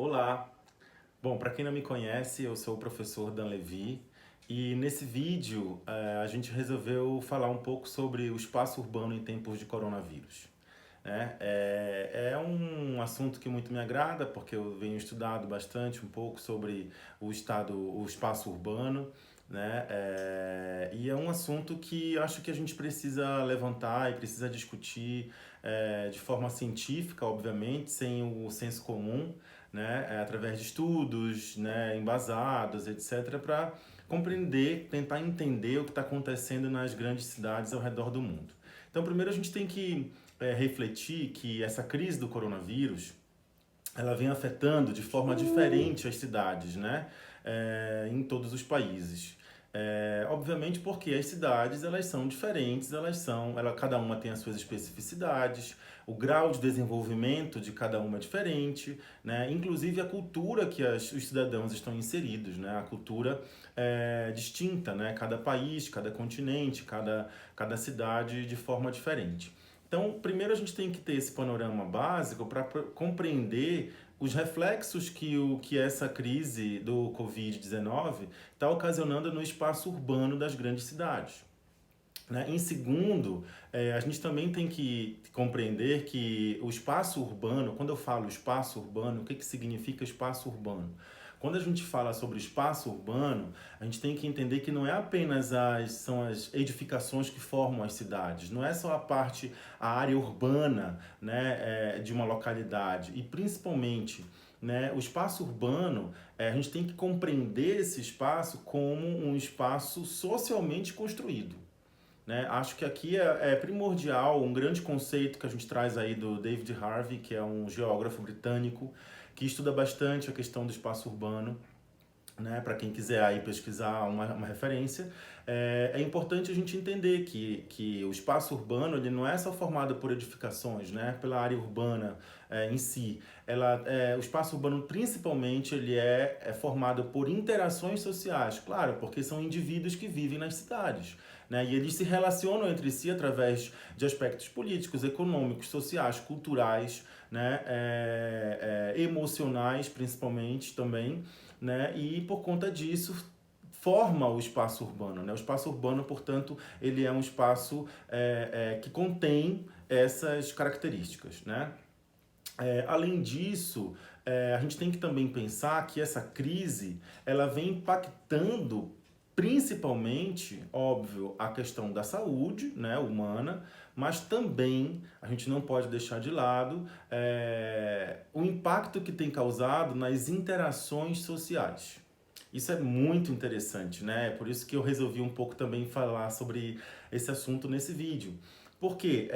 Olá! Bom, para quem não me conhece, eu sou o professor Dan Levi e nesse vídeo a gente resolveu falar um pouco sobre o espaço urbano em tempos de coronavírus. Né? É um assunto que muito me agrada porque eu venho estudado bastante um pouco sobre o espaço urbano, né? E é um assunto que acho que a gente precisa levantar e precisa discutir de forma científica, obviamente, sem o senso comum, né? Através de estudos, né? Embasados, etc., para compreender, tentar entender o que está acontecendo nas grandes cidades ao redor do mundo. Então, primeiro a gente tem que refletir que essa crise do coronavírus ela vem afetando de forma diferente as cidades, né? Em todos os países. Obviamente porque as cidades elas são diferentes, cada uma tem as suas especificidades, o grau de desenvolvimento de cada uma é diferente, né? Inclusive a cultura que os cidadãos estão inseridos, né? A cultura é distinta, né? Cada país, cada continente, cada cidade de forma diferente. Então, primeiro a gente tem que ter esse panorama básico para compreender os reflexos que essa crise do Covid-19 está ocasionando no espaço urbano das grandes cidades. Né? Em segundo, a gente também tem que compreender que o espaço urbano, quando eu falo espaço urbano, o que significa espaço urbano? Quando a gente fala sobre espaço urbano, a gente tem que entender que não é apenas são as edificações que formam as cidades, não é só a área urbana, né, de uma localidade, e principalmente, né, o espaço urbano, a gente tem que compreender esse espaço como um espaço socialmente construído. Né? Acho que aqui é primordial um grande conceito que a gente traz aí do David Harvey, que é um geógrafo britânico, que estuda bastante a questão do espaço urbano. Né, para quem quiser aí pesquisar uma referência, é importante a gente entender que o espaço urbano ele não é só formado por edificações, né, pela área urbana em si. O espaço urbano, principalmente, ele é formado por interações sociais, claro, porque são indivíduos que vivem nas cidades. Né, e eles se relacionam entre si através de aspectos políticos, econômicos, sociais, culturais, né, emocionais, principalmente também, né? E por conta disso forma o espaço urbano, né? O espaço urbano, portanto, ele é um espaço que contém essas características, né? Além disso, a gente tem que também pensar que essa crise ela vem impactando principalmente, óbvio, a questão da saúde, né, humana, mas também a gente não pode deixar de lado o impacto que tem causado nas interações sociais. Isso é muito interessante, né? É por isso que eu resolvi um pouco também falar sobre esse assunto nesse vídeo. Porque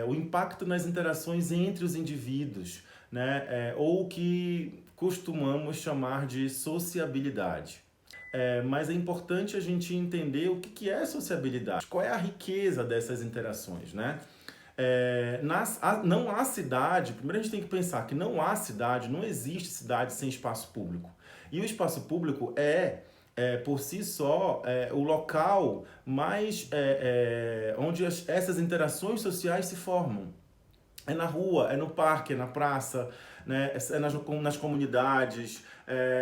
o impacto nas interações entre os indivíduos, né? Ou o que costumamos chamar de sociabilidade. Mas é importante a gente entender o que é sociabilidade, qual é a riqueza dessas interações, né? Não há cidade, primeiro a gente tem que pensar que não há cidade, não existe cidade sem espaço público. E o espaço público por si só, o local mais onde essas interações sociais se formam. É na rua, é no parque, é na praça, né? É nas comunidades,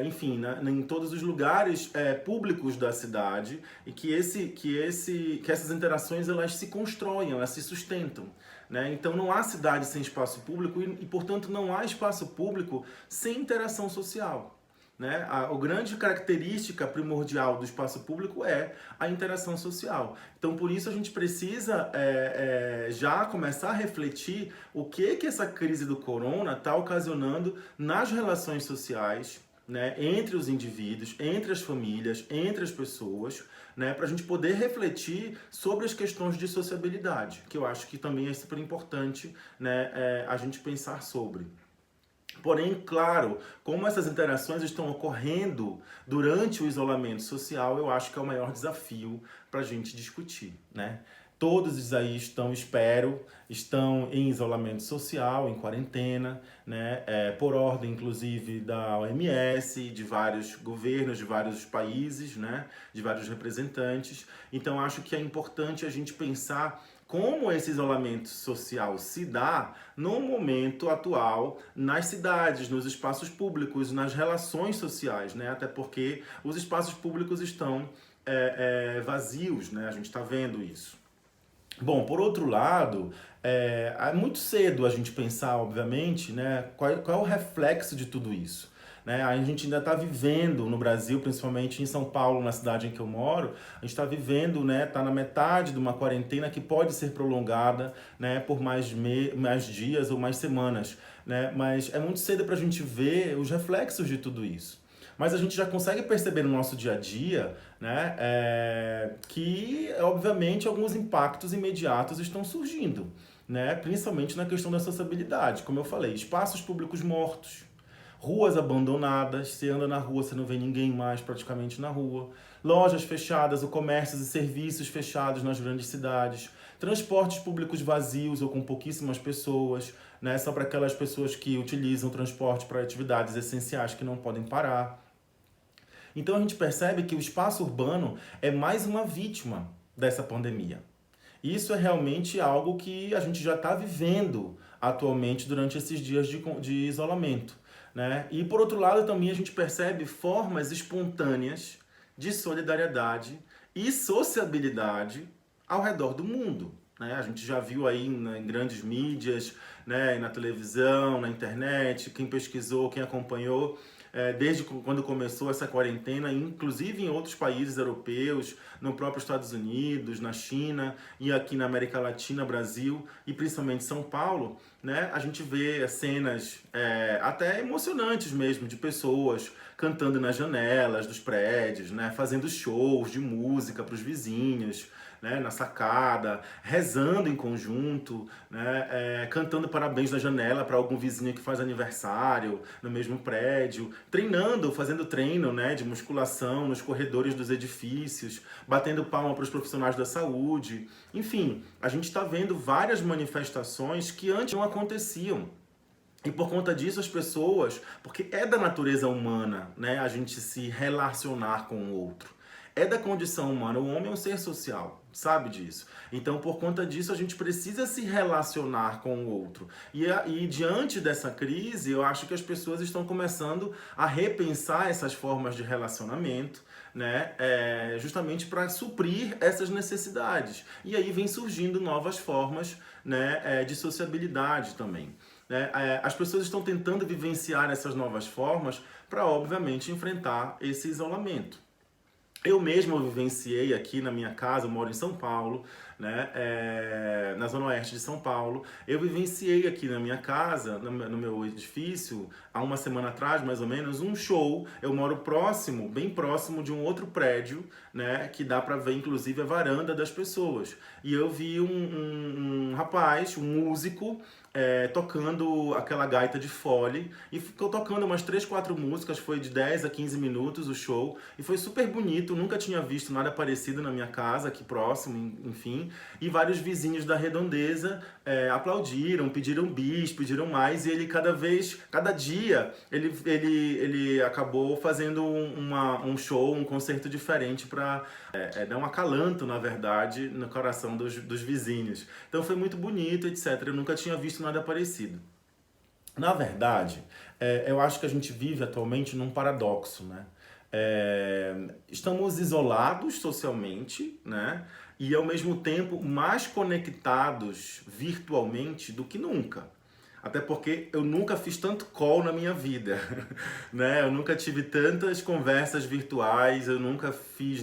enfim, em todos os lugares públicos da cidade e que essas interações elas se constroem, elas se sustentam. Né? Então não há cidade sem espaço público portanto, não há espaço público sem interação social. Né? A grande característica primordial do espaço público é a interação social. Então, por isso, a gente precisa já começar a refletir o que essa crise do corona está ocasionando nas relações sociais, né, entre os indivíduos, entre as famílias, entre as pessoas, né, para a gente poder refletir sobre as questões de sociabilidade, que eu acho que também é super importante, né, a gente pensar sobre. Porém, claro, como essas interações estão ocorrendo durante o isolamento social, eu acho que é o maior desafio para a gente discutir, né? Todos aí estão em isolamento social, em quarentena, né? Por ordem, inclusive, da OMS, de vários governos, de vários países, né? De vários representantes. Então, acho que é importante a gente pensar como esse isolamento social se dá no momento atual nas cidades, nos espaços públicos, nas relações sociais, né? Até porque os espaços públicos estão vazios, né? A gente está vendo isso. Bom, por outro lado, é muito cedo a gente pensar, obviamente, né, qual é o reflexo de tudo isso. Né? A gente ainda está vivendo no Brasil, principalmente em São Paulo, na cidade em que eu moro, a gente está vivendo, né, está na metade de uma quarentena que pode ser prolongada, né, por mais dias ou mais semanas. Né? Mas é muito cedo para a gente ver os reflexos de tudo isso. Mas a gente já consegue perceber no nosso dia a dia, né, que, obviamente, alguns impactos imediatos estão surgindo, né, principalmente na questão da sociabilidade. Como eu falei, espaços públicos mortos, ruas abandonadas, você anda na rua, você não vê ninguém mais praticamente na rua, lojas fechadas, ou comércios e serviços fechados nas grandes cidades, transportes públicos vazios ou com pouquíssimas pessoas, né, só para aquelas pessoas que utilizam transporte para atividades essenciais que não podem parar. Então a gente percebe que o espaço urbano é mais uma vítima dessa pandemia. Isso é realmente algo que a gente já está vivendo atualmente durante esses dias de isolamento. Né? E por outro lado também a gente percebe formas espontâneas de solidariedade e sociabilidade ao redor do mundo. Né? A gente já viu aí em grandes mídias, né, na televisão, na internet, quem pesquisou, quem acompanhou, desde quando começou essa quarentena, inclusive em outros países europeus, no próprio Estados Unidos, na China e aqui na América Latina, Brasil e principalmente São Paulo, né, a gente vê cenas até emocionantes mesmo, de pessoas cantando nas janelas dos prédios, né, fazendo shows de música para os vizinhos, né, na sacada, rezando em conjunto, né, cantando parabéns na janela para algum vizinho que faz aniversário no mesmo prédio, treinando, fazendo treino, né, de musculação nos corredores dos edifícios, batendo palma para os profissionais da saúde. Enfim, a gente está vendo várias manifestações que antes não aconteciam. E por conta disso as pessoas, porque é da natureza humana, né, a gente se relacionar com o outro. É da condição humana, o homem é um ser social, sabe disso. Então, por conta disso, a gente precisa se relacionar com o outro. E diante dessa crise, eu acho que as pessoas estão começando a repensar essas formas de relacionamento, né, justamente para suprir essas necessidades. E aí vem surgindo novas formas, né, de sociabilidade também. Né? As pessoas estão tentando vivenciar essas novas formas para, obviamente, enfrentar esse isolamento. Eu mesmo vivenciei aqui na minha casa, eu moro em São Paulo, né, na zona oeste de São Paulo. Eu vivenciei aqui na minha casa, no meu edifício, há uma semana atrás, mais ou menos, um show. Eu moro próximo, bem próximo de um outro prédio, né, que dá para ver, inclusive, a varanda das pessoas. E eu vi um rapaz, um músico, tocando aquela gaita de fole e ficou tocando umas 3, 4 músicas, foi de 10 a 15 minutos o show e foi super bonito, nunca tinha visto nada parecido na minha casa aqui próximo, enfim, e vários vizinhos da redondeza aplaudiram, pediram bis, pediram mais e ele cada dia ele acabou fazendo um show, um concerto diferente para dar um acalanto, na verdade, no coração dos vizinhos. Então foi muito bonito, etc. Eu nunca tinha visto nada parecido. Na verdade, eu acho que a gente vive atualmente num paradoxo, né? Estamos isolados socialmente, né? E ao mesmo tempo mais conectados virtualmente do que nunca. Até porque eu nunca fiz tanto call na minha vida, né? Eu nunca tive tantas conversas virtuais, eu nunca fiz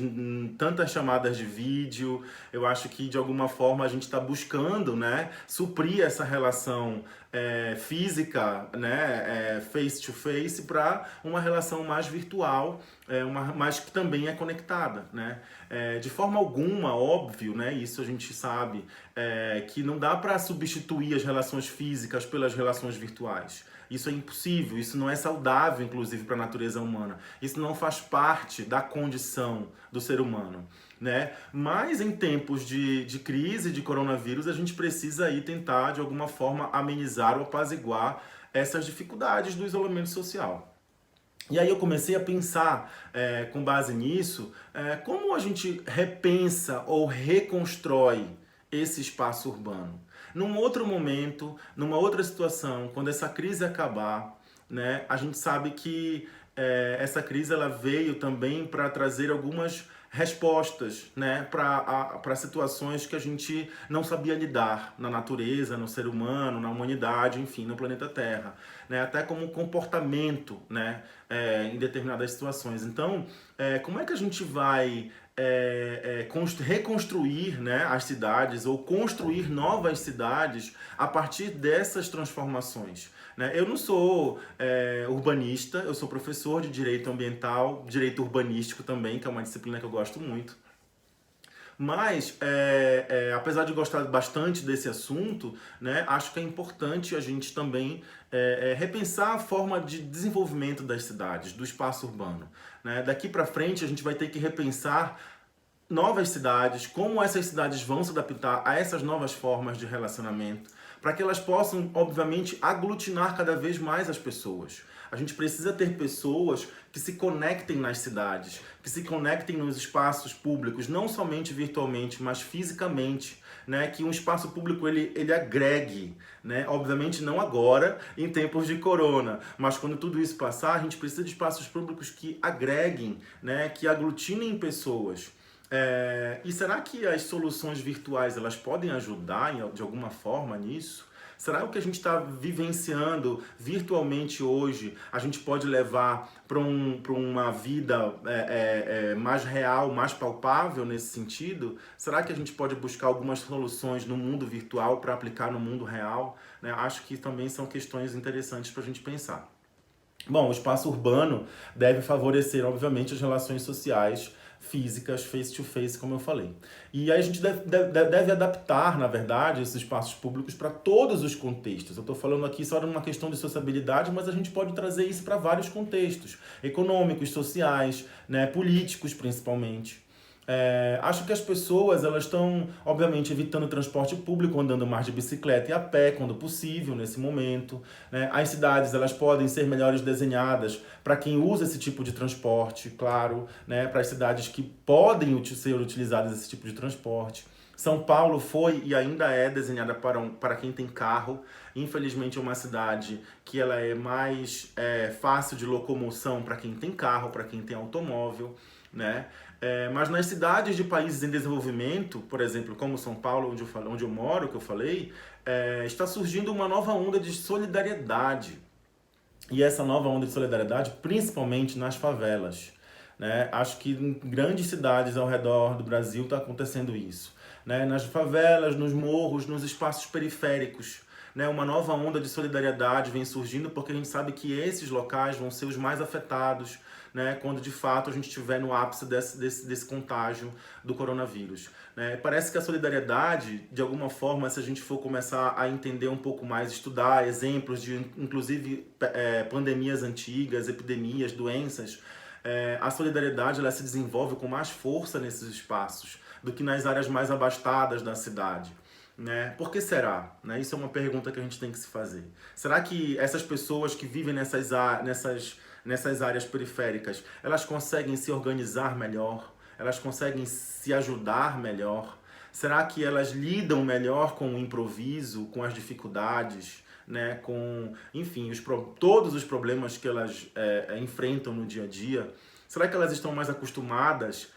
tantas chamadas de vídeo. Eu acho que de alguma forma a gente está buscando, né, suprir essa relação física, né, face to face, para uma relação mais virtual, mas que também é conectada, né? De forma alguma, óbvio, né, isso a gente sabe, que não dá para substituir as relações físicas pelas relações virtuais. Isso é impossível, isso não é saudável, inclusive, para a natureza humana. Isso não faz parte da condição do ser humano, né? Mas em tempos de crise, de coronavírus, a gente precisa aí tentar, de alguma forma, amenizar ou apaziguar essas dificuldades do isolamento social. E aí eu comecei a pensar, com base nisso, como a gente repensa ou reconstrói esse espaço urbano. Num outro momento, numa outra situação, quando essa crise acabar, né, a gente sabe que essa crise ela veio também para trazer algumas respostas, né, para situações que a gente não sabia lidar na natureza, no ser humano, na humanidade, enfim, no planeta Terra, né, até como comportamento, né, em determinadas situações. Então, como é que a gente vai reconstruir, né, as cidades ou construir novas cidades a partir dessas transformações? Né? Eu não sou urbanista, eu sou professor de direito ambiental, direito urbanístico também, que é uma disciplina que eu gosto muito. Mas, apesar de gostar bastante desse assunto, né, acho que é importante a gente também repensar a forma de desenvolvimento das cidades, do espaço urbano. Né? Daqui para frente, a gente vai ter que repensar novas cidades, como essas cidades vão se adaptar a essas novas formas de relacionamento, para que elas possam, obviamente, aglutinar cada vez mais as pessoas. A gente precisa ter pessoas que se conectem nas cidades, que se conectem nos espaços públicos, não somente virtualmente, mas fisicamente, né? Que um espaço público ele agregue, né? Obviamente não agora, em tempos de corona, mas quando tudo isso passar, a gente precisa de espaços públicos que agreguem, né? Que aglutinem pessoas. E será que as soluções virtuais elas podem ajudar de alguma forma nisso? Será que o que a gente está vivenciando virtualmente hoje a gente pode levar para uma vida mais real, mais palpável nesse sentido? Será que a gente pode buscar algumas soluções no mundo virtual para aplicar no mundo real? Né? Acho que também são questões interessantes para a gente pensar. Bom, o espaço urbano deve favorecer, obviamente, as relações sociais físicas, face-to-face, como eu falei. E aí a gente deve adaptar, na verdade, esses espaços públicos para todos os contextos. Eu estou falando aqui só de uma questão de sociabilidade, mas a gente pode trazer isso para vários contextos, econômicos, sociais, né, políticos principalmente. Acho que as pessoas elas estão, obviamente, evitando o transporte público, andando mais de bicicleta e a pé, quando possível, nesse momento. Né? As cidades elas podem ser melhores desenhadas para quem usa esse tipo de transporte, claro, né? Para as cidades que podem ser utilizadas esse tipo de transporte. São Paulo foi e ainda é desenhada para quem tem carro. Infelizmente é uma cidade que ela é mais fácil de locomoção para quem tem carro, para quem tem automóvel, né? Mas nas cidades de países em desenvolvimento, por exemplo, como São Paulo, onde eu moro, que eu falei, está surgindo uma nova onda de solidariedade. E essa nova onda de solidariedade, principalmente nas favelas. Né? Acho que em grandes cidades ao redor do Brasil está acontecendo isso. Né? Nas favelas, nos morros, nos espaços periféricos. Né? Uma nova onda de solidariedade vem surgindo porque a gente sabe que esses locais vão ser os mais afetados, né? Quando de fato a gente estiver no ápice desse contágio do coronavírus. Né? Parece que a solidariedade, de alguma forma, se a gente for começar a entender um pouco mais, estudar exemplos de, inclusive, pandemias antigas, epidemias, doenças, a solidariedade ela se desenvolve com mais força nesses espaços do que nas áreas mais abastadas da cidade. Né? Por que será? Né? Isso é uma pergunta que a gente tem que se fazer. Será que essas pessoas que vivem nessas áreas periféricas, elas conseguem se organizar melhor? Elas conseguem se ajudar melhor? Será que elas lidam melhor com o improviso, com as dificuldades, né? Com, enfim, todos os problemas que elas enfrentam no dia a dia? Será que elas estão mais acostumadas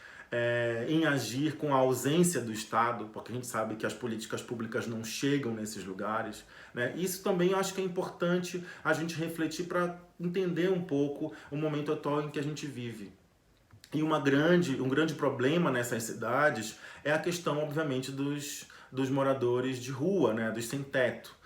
em agir com a ausência do Estado, porque a gente sabe que as políticas públicas não chegam nesses lugares? Né? Isso também eu acho que é importante a gente refletir para entender um pouco o momento atual em que a gente vive. E um grande problema nessas cidades é a questão, obviamente, dos moradores de rua, né? Dos sem-teto.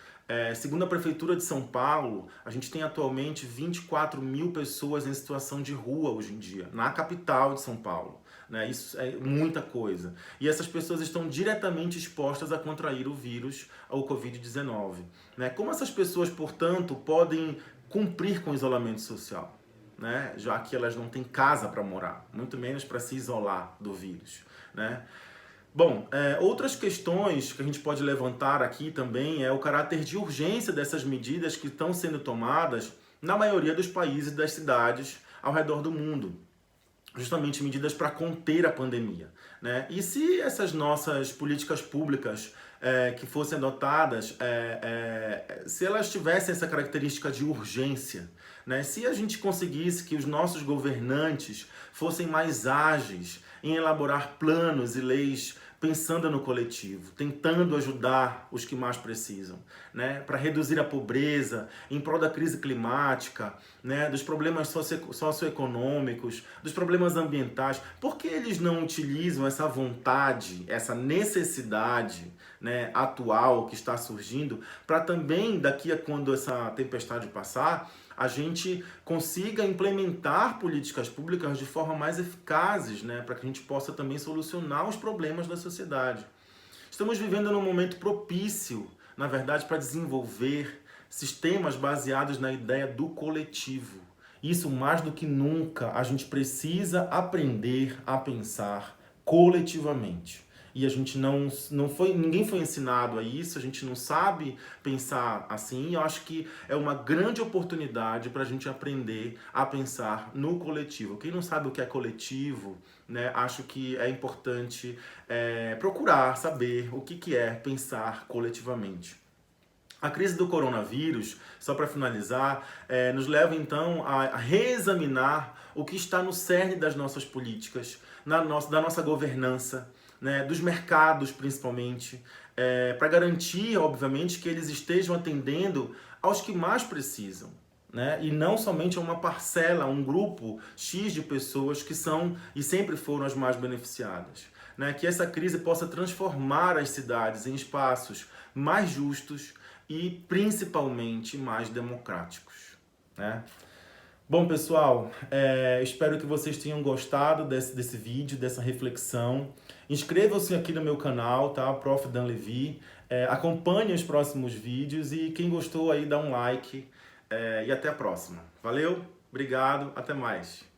Segundo a Prefeitura de São Paulo, a gente tem atualmente 24 mil pessoas em situação de rua hoje em dia, na capital de São Paulo. Né? Isso é muita coisa. E essas pessoas estão diretamente expostas a contrair o vírus, ao Covid-19. Né? Como essas pessoas, portanto, podem cumprir com o isolamento social? Né? Já que elas não têm casa para morar, muito menos para se isolar do vírus. Né? Bom, outras questões que a gente pode levantar aqui também é o caráter de urgência dessas medidas que estão sendo tomadas na maioria dos países e das cidades ao redor do mundo. justamente medidas para conter a pandemia, né? E se essas nossas políticas públicas que fossem adotadas, se elas tivessem essa característica de urgência, né? Se a gente conseguisse que os nossos governantes fossem mais ágeis em elaborar planos e leis pensando no coletivo, tentando ajudar os que mais precisam, né, para reduzir a pobreza, em prol da crise climática, né, dos problemas socioeconômicos, dos problemas ambientais, por que eles não utilizam essa vontade, essa necessidade, né, atual que está surgindo, para também, daqui a quando essa tempestade passar, a gente consiga implementar políticas públicas de forma mais eficazes, né, para que a gente possa também solucionar os problemas da sociedade. Estamos vivendo num momento propício, na verdade, para desenvolver sistemas baseados na ideia do coletivo. Isso, mais do que nunca, a gente precisa aprender a pensar coletivamente. E a gente ninguém foi ensinado a isso, a gente não sabe pensar assim. E eu acho que é uma grande oportunidade para a gente aprender a pensar no coletivo. Quem não sabe o que é coletivo, né, acho que é importante procurar saber o que é pensar coletivamente. A crise do coronavírus, só para finalizar, nos leva então a reexaminar o que está no cerne das nossas políticas, da nossa governança, né, dos mercados principalmente, para garantir, obviamente, que eles estejam atendendo aos que mais precisam. Né? E não somente a uma parcela, a um grupo X de pessoas que são e sempre foram as mais beneficiadas. Né? Que essa crise possa transformar as cidades em espaços mais justos e principalmente mais democráticos. Né? Bom, pessoal, espero que vocês tenham gostado desse vídeo, dessa reflexão. Inscrevam-se aqui no meu canal, tá? Prof. Dan Levi. Acompanhe os próximos vídeos e quem gostou aí dá um like. E até a próxima. Valeu, obrigado, até mais.